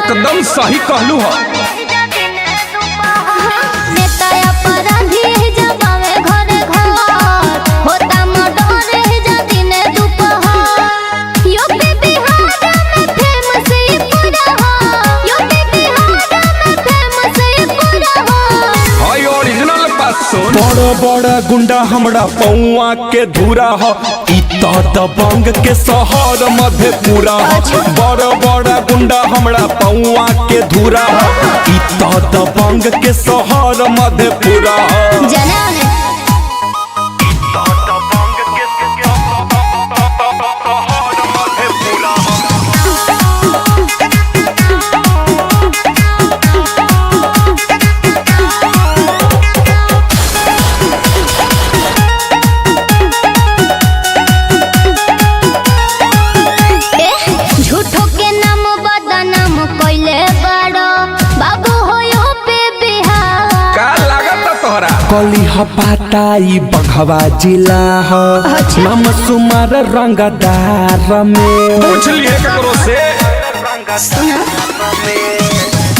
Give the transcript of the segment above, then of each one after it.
एकदम सही कहलू हो। बड़ा बड़ा गुंडा हमरा पौआ के धूरा हो, दबंग के शहर मधेपुरा हो। बड़ा बड़ा गुंडा हमरा पौआ के धूरा हो, दबंग के शहर मधेपुरा हो। कली हपाताई बघवा जिला हो, नाम सुमार रंगदार में पूछ लिए ककरो से।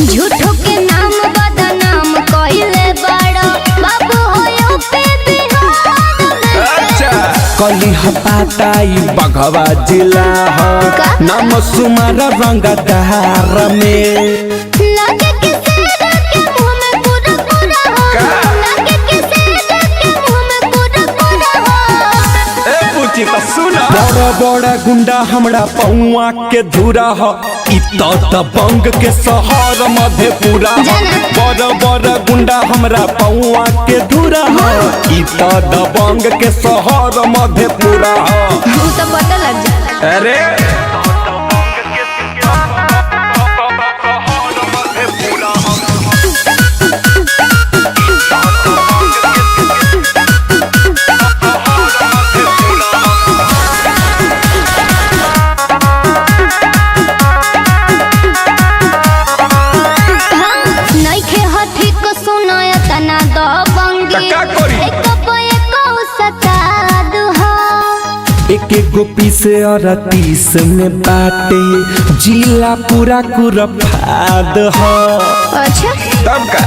झूठो के नाम बदनाम कइले बड़ो बाबू होयो पे बिहार। अच्छा कली हपाताई बघवा जिला हो, नाम सुमार रंगदार में लगे के सेरा के मुंह में पूरा पूरा हो, लगे के सेरा के मुंह में पूरा पूरा हो। ए पूछी तो सुना। बड़ा बड़ा गुंडा हमरा पौआ के धूरा हो, दबंग के शहर मधेपुरा हो। बड़ा बड़ा गुंडा हमरा पौआ के धूरा हो, दबंग के शहर मधेपुरा हो। तो पता लग जा। अरे एक गोपी से 38 में बाटे जिला पूरा कुरफाद हो। अच्छा तब का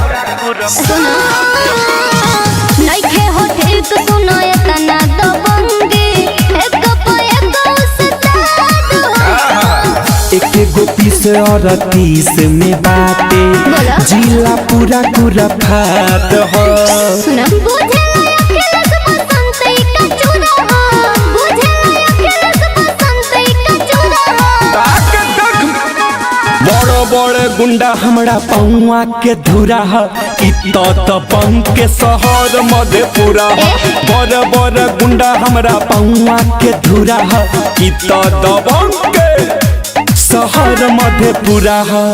सुनो नइखे होठे तो सुनो इतना दबंगी एक उस्ताद हो। एक गोपी से 38 में बाटे जिला पूरा कुरफाद हो। सुनो बुझे बड़े गुंडा हमरा पौआ के धूरा है, दबंग के शहर मधेपुरा है। बड़े बड़े गुंडा हमरा पौआ के धूरा है, दबंग के शहर मधेपुरा है।